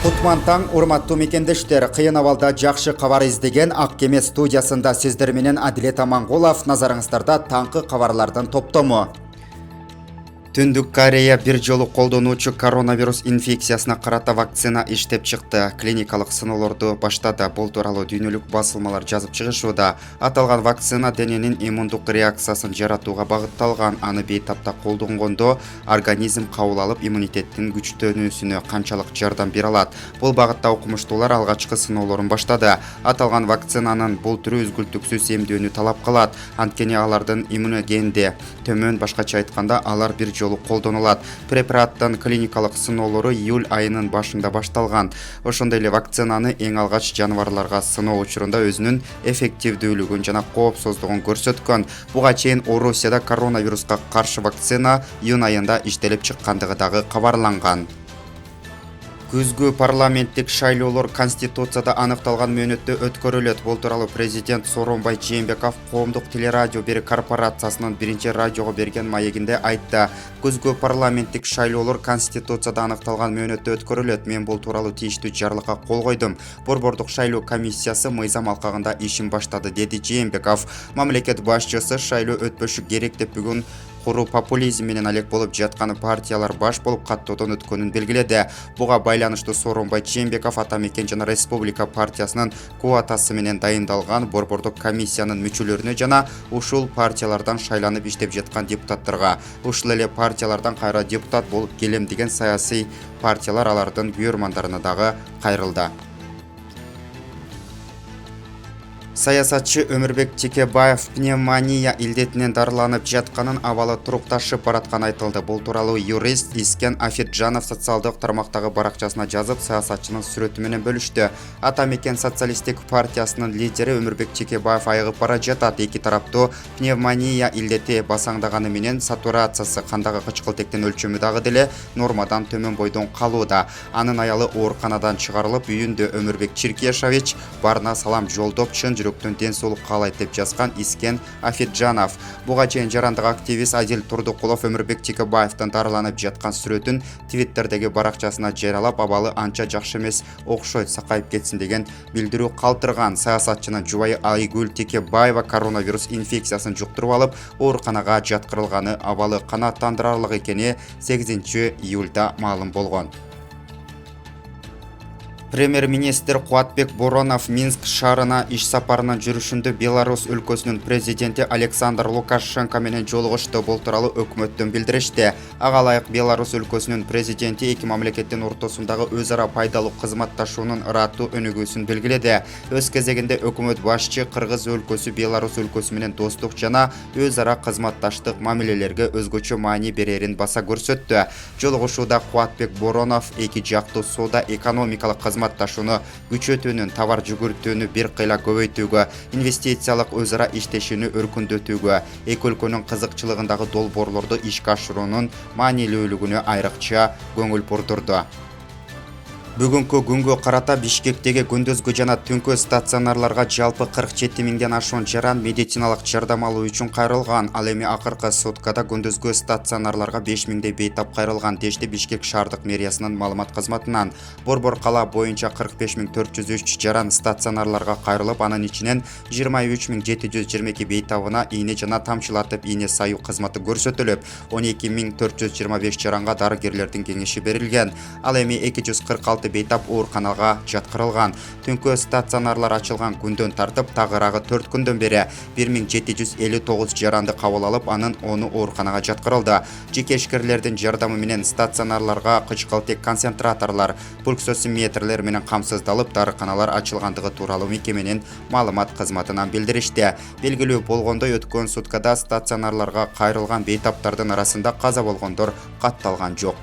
Кутман таң, урматтуу мекендештер, кыйын абалда жакшы кабар издеген Ак Кеме студиясында сиздер менен Адилет Амангулов. Назарыңыздарда таңкы кабарлардын топтому. Түндүк Корея бир жолу колдонуучу коронавирус инфекциясына карата вакцина иштеп чыкты. Клиникалык сыноолорду баштады. Бул тууралуу дүйнөлүк басылмалар жазып чыгышууда. Аталган вакцина дененин иммундук реакциясын жаратууга багытталган. Аны бейтапта колдонгондо организм кабыл алып, иммунитеттин күчтөнүүсүнө канчалык жардам бере алат. Бул багытта окумуштуулар алгачкы сыноолорун баштады. Аталган вакцинанын бул түрү үзгүлтүксүз эмдөөнү талап кылат. Анткени алардын иммуногенде төмөн, башкача айтканда, алар бир жолу колдонулат. Препараттын клиникалык сыноолору июль айынын башында башталган. Ошондой эле вакцинаны эң алгач жаныбарларга сыноо учурунда өзүнүн эффективдүүлүгүн жана коопсуздугун көрсөткөн. Буга чейин Орусияда коронавируска каршы вакцина июнь айында иштелип чыккандыгы дагы кабарланган. Күзгү парламенттик шайлоолор Конституцияда аныкталган мөөнөттө өткөрүлөт. Бул тууралуу президент Сооронбай Жээнбеков коомдук телерадио бир корпорациясынын биринчи радиого берген маегинде айтты. Күзгү парламенттик шайлоолор Конституцияда аныкталган мөөнөттө өткөрүлөт. Мен бул тууралуу тийиштүү жарлыкка кол койдум. Борбордук шайлоо комиссиясы мыйзам алкагында ишин баштады, деди Жээнбеков. Мамлекет башчысы шайлоо өтпөшү керек деп бүгүн куру популизм менен алек болуп жаткан партиялар баш болуп каттоодон өткөнүн белгиледи. Буга байланыштуу Сооронбай Жээнбеков Ата мекен жана Республика партиясынын квотасы менен дайындалган борбордук комиссиянын мүчөлөрүнө жана ушул партиялардан шайланып иштеп жаткан депутаттарга, ушул эле партиялардан кайра депутат болуп келем деген саясий партиялар алардын күйөрмандарына дагы кайрылды. Саясатчы Өмүрбек Текебаев пневмония илдетинен дарыланып жатканын, абалы турукташып баратканы айтылды. Бул тууралуу юрист Искен Афеджанов социалдык тармактагы баракчасына жазып, саясатчынын сүрөтү менен бөлүштү. Ата мекен социалисттик партиясынын лидери Өмүрбек Текебаев айыгып бара жатат. Эки тараптуу пневмония илдети басаңдаганы менен сатурациясы, кандагы кычкылтектин өлчөмү дагы деле нормадан төмөн бойдон калууда. Анын аялы ооруканадан чыгарылып, үйүндө Өмүрбек Чиркешович барына салам жолдоп, чын жүрөктөн ден соолук каалайт деп жазган Искен Афеджанов. Буга чейин жарандык активист Адил Турдукулов Өмүрбек Текебаевдин дарыланып жаткан сүрөтүн Твиттердеги баракчасына жарыялап, абалы анча жакшы эмес окшойт, сакайып кетсин деген билдирүү калтырган. Саясатчынын жубайы Айгүл Текебаева коронавирус инфекциясын жуктуруп алып, ооруканага жаткырылганы, абалы канааттандырарлык экени 8 июлда маалым болгон. Премьер-министр Кубатбек Боронов Минск шаарына иш сапарынын жүрүшүндө Беларусь өлкөсүнүн президенти Александр Лукашенко менен жолугушту. Бул тууралуу өкмөттөн билдиришти. Ага ылайык Беларусь өлкөсүнүн президенти эки мамлекеттин ортосундагы өз ара пайдалуу кызматташуунун ыраттуу өнүгүүсүн белгиледи. Өз кезегинде өкмөт башчы Кыргыз өлкөсү Беларусь өлкөсү менен достук жана өз ара кызматташтык мамилелерге өзгөчө маани берерин баса көрсөттү. Жолугушууда Кубатбек Боронов эки жактуу соода экономикалык кызматташууну күчөтүүнүн, товар жүгүртүүнү бир кыйла көбөйтүүгө, инвестициялык өз ара иштешүүнү өркүндөтүүгө, эки өлкөнүн кызыкчылыгындагы долбоорлорду ишке ашыруунун маанилүүлүгүнө айрыкча көңүл бурдурду. Бүгүнкү күнгө карата Бишкектеги күндүзгү жана түнкү стационарларга жалпы 47 миңден ашуун жаран медициналык жардам алуу үчүн кайрылган. Ал эми акыркы суткада күндүзгү стационарларга 5 миңдей бейтап кайрылган, дешти Бишкек шаардык мэриясынын маалымат кызматынан. Борбор кала боюнча 45.403 жаран стационарларга кайрылып, анын ичинен 23.722 бейтабына ийне жана тамчылатып ийне саюу кызматы көрсөтүлүп, 12.425 жаранга дарыгерлердин кеңеши берилген. Ал эми 246 бейтап ооруканага жаткырылган. Түнкү стационарлар ачылган күндөн тартып, тагыраагы 4 күндөн бери 1759 жаранды кабыл алып, анын 10 ооруканага жаткырылды. Жеке ишкерлердин жардамы менен стационарларга кычкылтек концентраторлор, пульсосиметрлер менен камсыздалып, дарыканалар ачылгандыгы тууралуу мекеменин маалымат кызматынан билдиришти. Белгилүү болгондой, өткөн суткада стационарларга кайрылган бейтаптардын арасында каза болгондор катталган жок.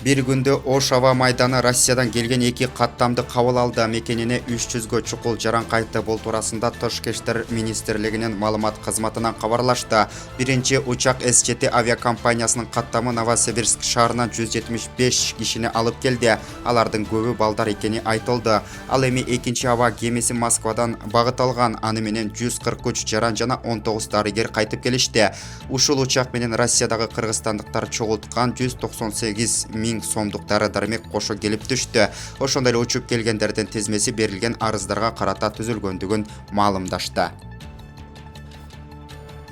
Бир күндө Ош аба майданы Россиядан келген 2 каттамды кабыл алды. Мекенине 300гө чукул жаран кайтты. Бул туурасында Тышкы иштер министрлигинин маалымат кызматынан кабарлашты. Биринчи учак С-7 авиакомпаниясынын каттамы Новосибирск шаарынан 175 кишини алып келди. Алардын көбү балдар экени айтылды. Ал эми экинчи аба кемеси Москвадан багыт алган. Аны менен 143 жаран жана 19 дарыгер кайтып келишти. Ушул учак менен Россиядагы кыргызстандыктар чогулткан 198 миң сомдук дары-дармек кошо келип түштү. Ошондой эле учуп келгендердин тизмеси берилген арыздарга карата түзүлгөндүгүн маалымдашты.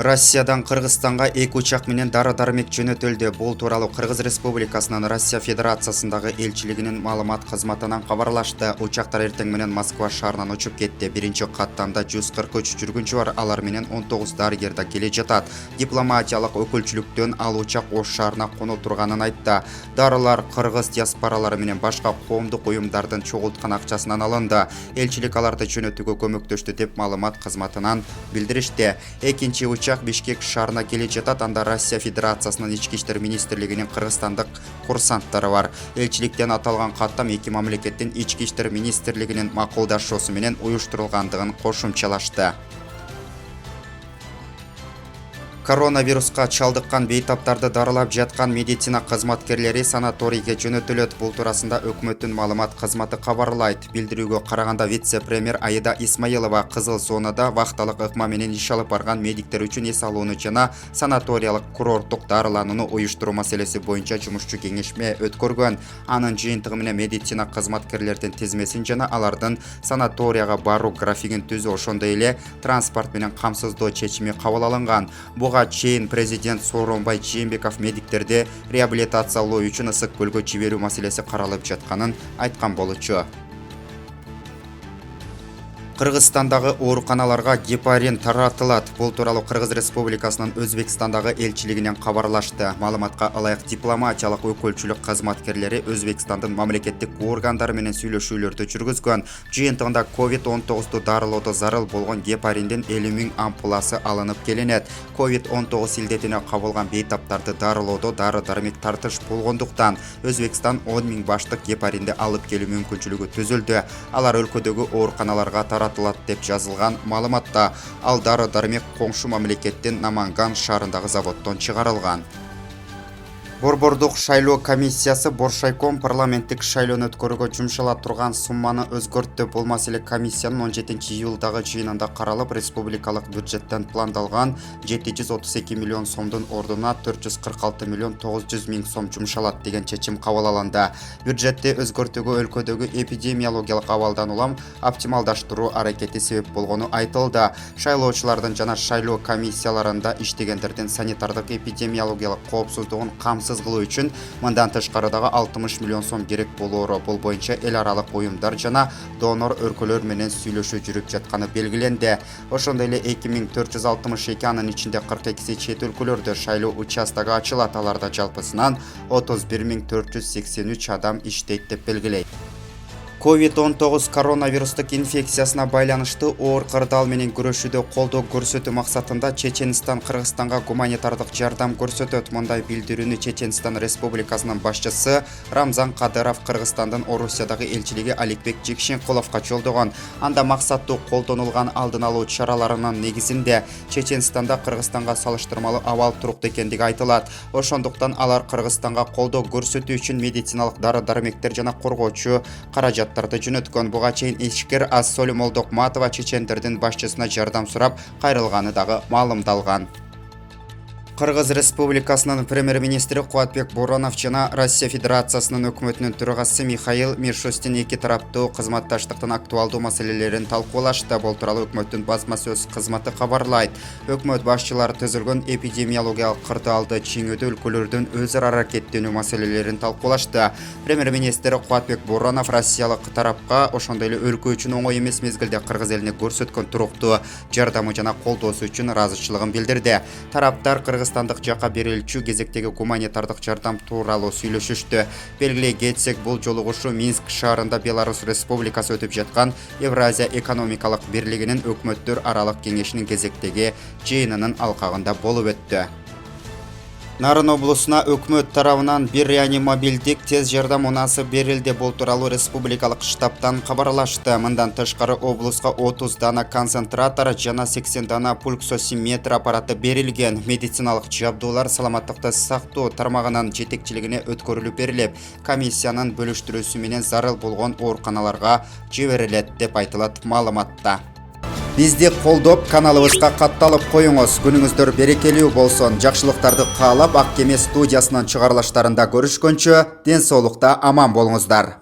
Россиядан Кыргызстанга 2 учак менен дары-дармек жөнөтүлдү. Бул тууралуу Кыргыз Республикасынын Россия Федерациясындагы элчилигинин маалымат кызматынан кабарлашты. Учактар эртең менен Москва шаарынан учуп кетти. Биринчи каттамда 143 жүргүнчү бар, алар менен 19 дарыгер да келе жатат. Дипломатиялык өкүлчүлүктөн ал учак Ош шаарына конуу турганын айтты. Дарылар кыргыз диаспоралары менен башка коомдук уюмдардын чогулткан акчасынан алынды. Элчилик аларды жөнөтүүгө көмөктөштү деп маалымат кызматынан билдиришти. Экинчи учак Бишкек шаарына келе жатат. Анда Россия Федерациясынын ички иштер министрлигинин кыргызстандык курсанттары бар. Элчиликтен аталган каттам эки мамлекеттин ички иштер министрлигинин макулдашуусу менен уюштурулгандыгын кошумчалашты. Коронавируска чалдыккан бейтаптарды дарылап жаткан медицина кызматкерлери санаторийге жөнөтүлөт. Бул туурасында өкмөттүн маалымат кызматы кабарлайт. Билдирүүгө караганда вице-премьер Аида Исмаилова кызыл зонада вахталык ыкма менен иш алып барган медиктер үчүн эс алууну жана санаториялык курорттук дарыланууну уюштуруу маселеси боюнча жумушчу кеңешме өткөргөн. Анын жыйынтыгы менен медицина кызматкерлердин тизмесин жана алардын санаторияга баруу графигин түзүү, ошондой эле транспорт менен камсыздоо чечими кабыл алынган. Буга чейин президент Сооронбай Жээнбеков медиктерди реабилитациялоо үчүн Ысык көлгө жиберүү маселеси каралып жатканын айткан болчу. Кыргызстандагы ооруканаларга гепарин таратылат. Бул тууралуу Кыргыз Республикасынын Өзбекстандагы элчилигинен кабарлашты. Маалыматка ылайык дипломатиялык өкүлчүлүк кызматкерлери Өзбекстандын мамлекеттик органдары менен сүйлөшүүлөрдү жүргүзгөн. Жыйынтыгында COVID-19 дарылоодо зарыл болгон гепариндин 50 000 ампуласы алынып келинет. COVID-19 илдетине кабылган бейтаптарды дарылоодо дары-дармек тартыш болгондуктан Өзбекстан 10 000 баштык гепаринди алып келүү мүмкүнчүлүгү түзүлдү. Алар өлкөдөгү ооруканаларга таратылат деп жазылган маалыматта. Ал дары-дармек коңшу мамлекеттин Наманган шаарындагы заводдон чыгарылган. Борбордук шайлоо комиссиясы Боршайком парламенттик шайлоону өткөрүүгө жумшала турган сумманы өзгөрттү. Бул маселе комиссиянын 17-июлдагы жыйынында каралып, республикалык бюджеттен пландалган 732 миллион сомдун ордуна 446 миллион 900 миң сом жумшалат деген чечим кабыл алынды. Бюджетти өзгөртүүгө өлкөдөгү эпидемиологиялык абалдан улам оптималдаштыруу аракети себеп болгону айтылды. Шайлоочулардын жана шайлоо комиссияларында иштегендердин санитардык эпидемиологиялык коопсуздугун камсыз кылуу үчүн мындан тышкарыдагы 60 миллион сом керек болоору. Бул боюнча эл аралык уюмдар жана донор өлкөлөр менен сүйлөшүү жүрүп жатканы белгиленди. Ошондой эле 2462, анын ичинде 42 чет өлкөлөрдө шайлоо участогу ачылат. Аларда жалпысынан 31 483 адам иштейт деп белгилейт. COVID-19 коронавирустук инфекциясына байланыштуу оор кырдаал менен күрөшүүдө колдоо көрсөтүү максатында Чеченстан Кыргызстанга гуманитардык жардам көрсөтөт. Мындай билдирүүнү Чеченстан Республикасынын башчысы Рамзан Кадыров Кыргызстандын Орусиядагы элчилиги Аликбек Жекшенкуловго жолдогон. Анда максаттуу колдонулган алдын алуу чараларынын негизинде Чеченстанда Кыргызстанга салыштырмалуу абал туруктуу экендиги айтылат. Ошондуктан алар Кыргызстанга колдоо көрсөтүү үчүн медициналык дары-дармектер жана коргоочу каражат жөнөткөн. Буга чейин ишкер Ассоль Молдокматова чечендердин башчысына жардам сурап кайрылганы дагы маалымдалган. Кыргыз Республикасынын премьер-министри Кубатбек Боронов жана Россия Федерациясынын өкмөтүнүн төрагасы Михаил Мишустин эки тараптуу кызматташтыктын актуалдуу маселелерин талкуулашты. Бул тууралуу өкмөттүн басма сөз кызматы кабарлайт. Өкмөт башчылары түзүлгөн эпидемиологиялык кырдаалды чиңүүдө өлкөлөрдүн өз ара аракеттенүү маселелерин талкуулашты. Премьер-министр Кубатбек Боронов Россиялык тарапка ошондой эле өлкө үчүн оңой эмес мезгилде Кыргыз элине көрсөткөн туруктуу жардамы жана колдоосу үчүн ыраазычылыгын билдирди. Тараптар Кыргызстандык жака берилчү кезектеги гуманитардык жардам тууралуу сүйлөшүштү. Белгилей кетсек, бул жолугушуу Минск шаарында Беларусь Республикасы өтүп жаткан Евразия экономикалык бирлигинин өкмөттөр аралык кеңешинин кезектеги жыйынынын алкагында болуп өттү. Нарын облусуна өкмөт тарабынан бир реанимобилдик тез жардам унасы берилди. Бул тууралуу республикалык штабтан кабарлашты. Мындан тышкары облуска 30 дана концентратор жана 80 дана пульсосиметр аппараты берилген. Медициналык жабдуулар саламаттыкты сактоо тармагынын жетекчилигине өткөрүлүп берилип, комиссиянын бөлүштүрүүсү менен зарыл болгон ооруканаларга жиберилет деп айтылат маалыматта. Бизди колдоп, каналыбызга катталып коюңуз. Күнүңүздөр берекелүү болсун. Жакшылыктарды каалап, Ак Кеме студиясынын чыгарылыштарында көрүшкөнчө, ден соолукта аман болуңуздар.